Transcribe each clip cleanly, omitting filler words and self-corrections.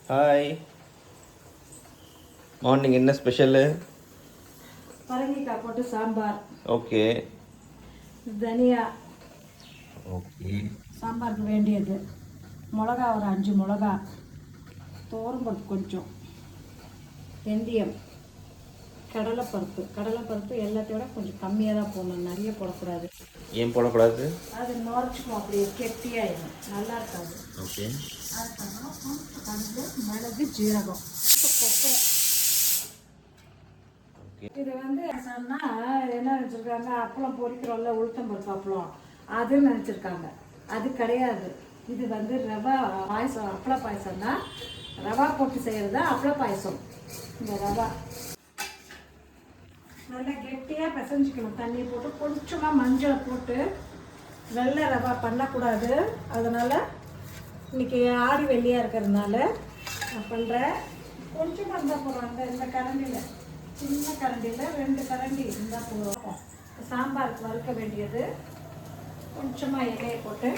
Hi. Morning என்ன special? பரங்கிக்காய் போட்டு சாம்பார். ஓகே. தனியா. ஓகே. சாம்பாருக்கு வேண்டியது மிளகா ஒரு 5 மிளகா, துவரம்பருப்பு கொஞ்சம், வெந்தயம், கடலைப்பருப்பு எல்லாத்தையும் விட கொஞ்சம் கம்மியாக தான் போடணும், நிறைய போடக்கூடாது. ஏன் போடக்கூடாது? அது நுரைச்சிக்கும், அப்படியே கெட்டியாயிடும், நல்லா இருக்காது. ஓகே. அதுக்கப்புறம் கடுகு, மிளகு, ஜீரகம், கொப்பரை. இது சொன்னால் என்ன நினச்சிருக்காங்க, அப்பளம் பொரிக்கிறோம்ல உளுத்தம்பருப்பு அப்பளம், அதுன்னு நினச்சிருக்காங்க. அது கிடையாது. இது ரவா பாயசம். அப்பள பாயசம்னா ரவா போட்டு செய்கிறது தான் அப்பள பாயசம். இந்த ரவா நல்லா கெட்டியாக பிசைஞ்சிக்கணும். தண்ணி போட்டு கொஞ்சமாக மஞ்சளை போட்டு, வெள்ளை ரவா பண்ணக்கூடாது. அதனால் இன்றைக்கி ஆடி வெள்ளியாக இருக்கிறதுனால நான் பண்ணுறேன். கொஞ்சமாக இருந்தால் போடுவாங்க. இந்த கரண்டியில், சின்ன கரண்டியில் 2 கரண்டி இருந்தால் போடுவோம். சாம்பாருக்கு வறுக்க வேண்டியது கொஞ்சமாக எண்ணெயை போட்டு,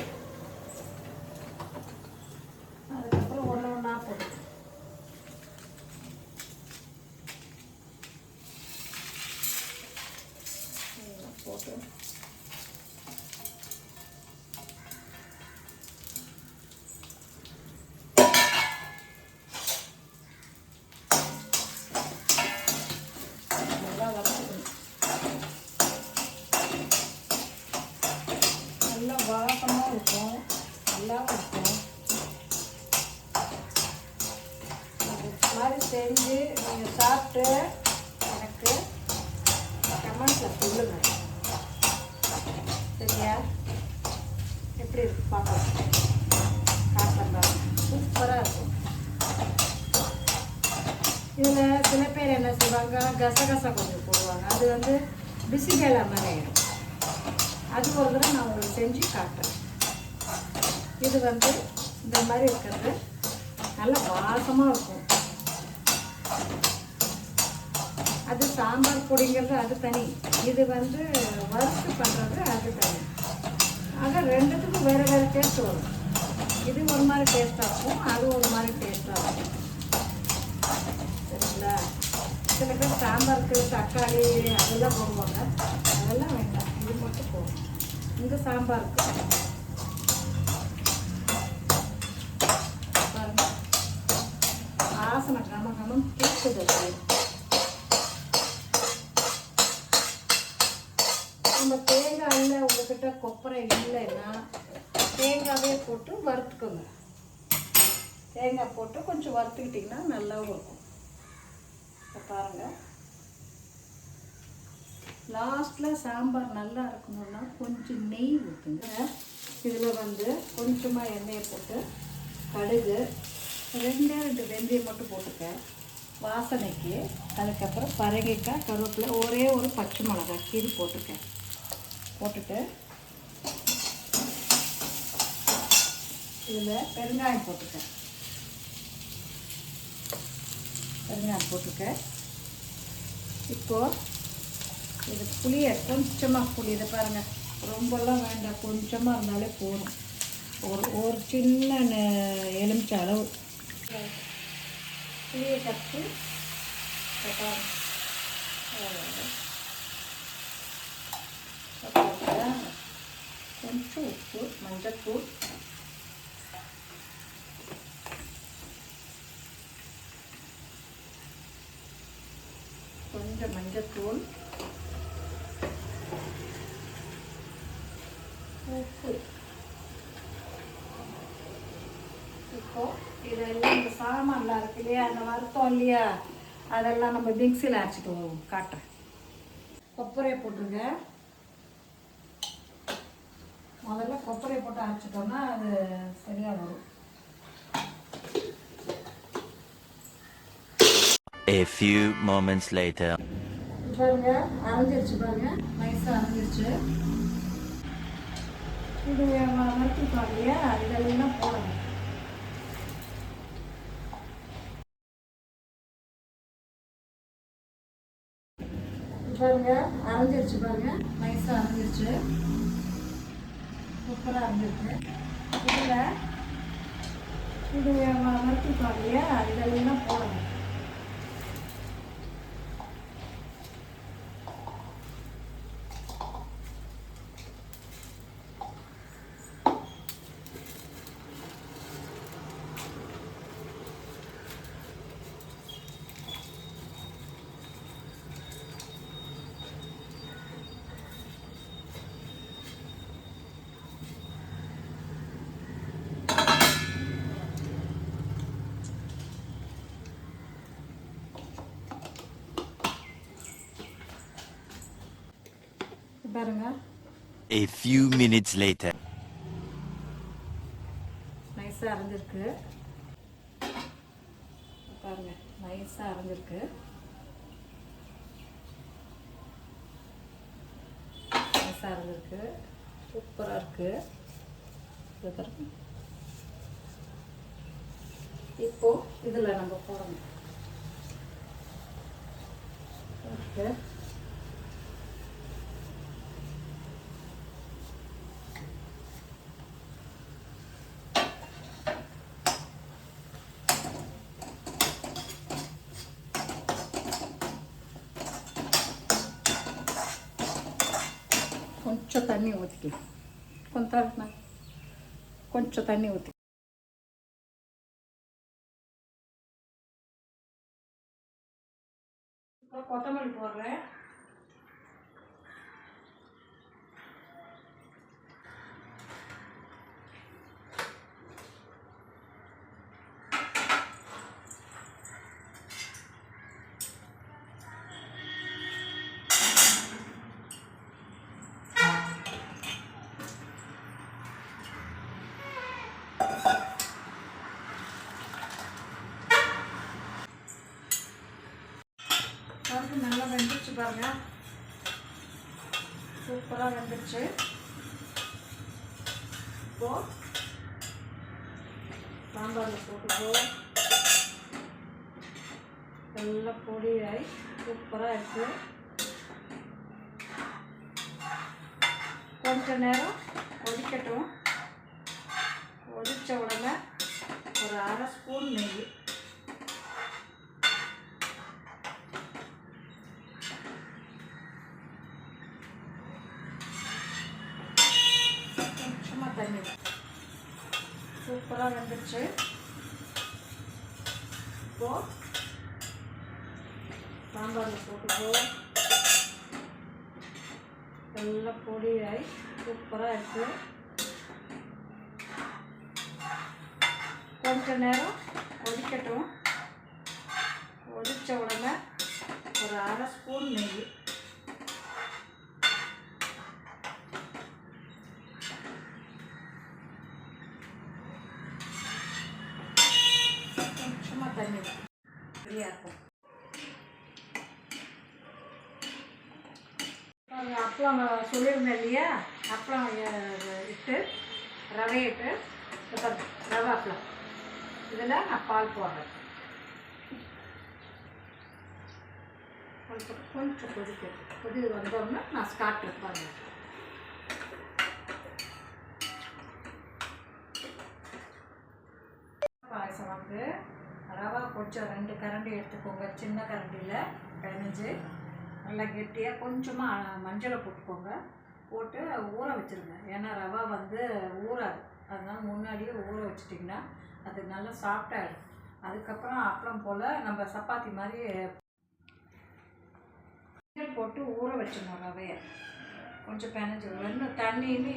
அதுக்கப்புறம் ஒன்று ஒன்றா போட்டு போட்டு நல்லா வறுக்கணும். நல்லா வாசமாக இருக்கும், நல்லாவும் இருக்கும். இது மாதிரி செஞ்சு நீங்கள் சாப்பிட்டு எனக்கு கமெண்ட்ஸில் சொல்லுங்கள். சரியா? எப்படி இருக்கு பார்க்கலாம். காட்டலாம், சூப்பராக இருக்கும். இதில் சில பேர் என்ன செய்வாங்க, கசகசா கொஞ்சம் போடுவாங்க. அது பிசிபேலா மாதிரி ஆகிடும். அது ஒரு தடவை நான் உங்களுக்கு செஞ்சு காட்டுறேன். இது இந்த மாதிரி இருக்கிறது நல்ல வாசமாக இருக்கும். அது சாம்பார் பொடிங்கிறது அது தனி, இது வறுத்து பண்ணுறது அது தனி. ஆக ரெண்டுத்துக்கும் வேறு வேறு டேஸ்ட் வரும். இது ஒரு மாதிரி டேஸ்ட்டாக இருக்கும், அது ஒரு மாதிரி டேஸ்ட்டாக இருக்கும். சரிங்களா? சில பேர் சாம்பாருக்கு தக்காளி அதெல்லாம் போடுவாங்க, அதெல்லாம் வேண்டாம். இது மட்டும் போடும். இந்த சாம்பாருக்கு பாருங்க, ஆசனை கம கேட்குது. நம்ம தேங்காய் இல்லை, உங்ககிட்ட கொப்பரை இல்லைன்னா தேங்காவே போட்டு வறுத்துக்கோங்க. தேங்காய் போட்டு கொஞ்சம் வறுத்துக்கிட்டிங்கன்னா நல்லாவும் இருக்கும். இப்போ பாருங்கள், லாஸ்ட்டில் சாம்பார் நல்லா இருக்கணும்னா கொஞ்சம் நெய் ஊற்றுங்க. இதில் கொஞ்சமாக எண்ணெயை போட்டு கடுகு, 2 வெந்தயம் மட்டும் போட்டுக்க வாசனைக்கு. அதுக்கப்புறம் பரங்கிக்காய், கருவேப்பிலை, ஒரே ஒரு பச்சை மிளகாய் கீரி போட்டுட்டு இதில் பெருங்காயம் போட்டுக்க. இப்போது இது புளியை கொஞ்சமாக புளி, இதை பாருங்கள், ரொம்பலாம் வேண்டாம், கொஞ்சமாக இருந்தாலே போதும். ஒரு சின்ன எலுமிச்சை அளவு புளியை கட்டி கொஞ்சம் உப்பு, மஞ்சத்தூள், கொஞ்சம் மஞ்சத்தூள், உப்பு. இப்போ இதெல்லாம் இந்த சாமான்லாம் இருக்கு இல்லையா, அந்த வறுத்தோம் இல்லையா, அதெல்லாம் நம்ம மிக்சியில் அரைச்சிட்டு வருவோம். காட்டுறேன். கொப்பரையை போட்டுருங்க. முதல்ல கொப்பரையை போட்டு அரைச்சிட்டோம்னா அது சரியாக வரும். A few moments later. பாருங்க, அரைஞ்சிருச்சு பாருங்க, நைஸாக அரைஞ்சிருச்சு. இது வறுத்துப்பாங்க இல்லையா, இதெல்லாம் போடணும். பாருங்க, அரைஞ்சிருச்சு பாருங்க, நைஸாக அரைஞ்சிருச்சு, சூப்பராக அரைஞ்சிருச்சு. இதில் இது வறுத்துப்பாங்க இல்லையா, பாருங்கள், A few minutes later. நைஸாக அரைஞ்சிருக்கு. பாருங்கள், நைஸாக அரைஞ்சிருக்கு. நைஸாக அரைஞ்சிருக்கு. சூப்பராக இருக்குது. இது பாருங்க. இப்போது இதில் நம்ம போடணும். ஓகே, కొంచెం తண்ணி ஊற்றிக்கலாம். కొంచెం தண்ணி ஊற்றி கொத்தமல்லி போடுறேன். பருப்பு நல்லா வெந்துருச்சு பாருங்க. சூப்பராக வெந்துருச்சு. இப்போ சாம்பாரில் போட்டுக்குவோம். எல்லாம் பொடியாகி சூப்பராக இருக்குது. கொஞ்ச நேரம் கொதிக்கட்டும். கொதித்த உடனே ஒரு 1/2 ஸ்பூன் நெய், கொஞ்சமாக தண்ணி. சூப்பராக வெந்துருச்சு. இப்போது சாம்பாரில் போட்டுக்குவோம். எல்லாம் பொடியாகி சூப்பராக இருக்குது. கொஞ்ச நேரம் கொதிக்கட்டும். கொதித்த உடனே ஒரு 1/2 ஸ்பூன் நெய், கொஞ்சமாக தண்ணி சரியாக இருக்கும். அப்பளம் சொல்லியிருந்தேன் இல்லையா, அப்பளம் இட்டு ரவையிட்டு ரவை அப்பளம் இதில் நான் பால் போடுறேன். கொஞ்சம் கொதி வந்தோடனே நான் ஸ்டார்ட் இருப்பாங்க. பாயசம் வந்து ரவா கொஞ்சம் 2 கரண்டி எடுத்துக்கோங்க. சின்ன கரண்டியில் பிணைஞ்சு நல்லா கெட்டியாக கொஞ்சமாக மஞ்சளை போட்டுக்கோங்க. போட்டு ஊற வச்சுருங்க. ஏன்னா ரவா வந்து ஊறாது. அதனால் முன்னாடியே ஊற வச்சிட்டிங்கன்னா அது நல்லா சாஃப்டாகிடும். அதுக்கப்புறம் அப்பளம் போல் நம்ம சப்பாத்தி மாதிரி போட்டு ஊற வச்சிடணும். ரவையை கொஞ்சம் பிணைஞ்சி ஒன்றும் தண்ணியுமே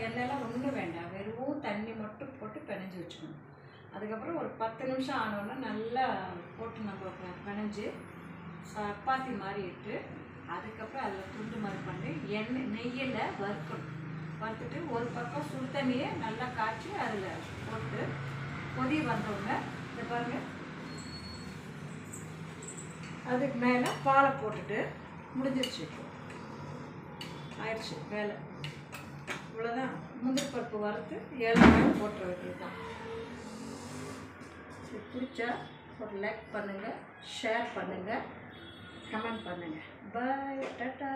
எண்ணெயெல்லாம் ஒன்றும் வேண்டாம். வெறும் தண்ணி மட்டும் போட்டு பிணைஞ்சி வச்சுக்கணும். அதுக்கப்புறம் ஒரு 10 நிமிஷம் ஆனோடனே நல்லா போட்டு நம்ம பிணைஞ்சி சப்பாத்தி மாதிரி இட்டு அதுக்கப்புறம் அதில் துண்டு மாதிரி பண்ணி நெய்யில் வறுக்கணும். வறுத்துட்டு ஒரு பக்கம் சுடு தண்ணியை நல்லா காய்ச்சி அதில் போட்டு கொதி வந்தோடனே இந்த பாருங்கள், அதுக்கு மேலே பாலை போட்டுட்டு முடிஞ்சிருச்சு. ஆயிடுச்சு வேலை. இவ்வளோதான். முந்திரி பருப்பு வறுத்து ஏலக்காய் போட்டுற வேண்டியது தான். பிடிச்சா ஒரு லைக் பண்ணுங்கள், ஷேர் பண்ணுங்கள், கமெண்ட் பண்ணுங்கள். பாய், டாட்டா.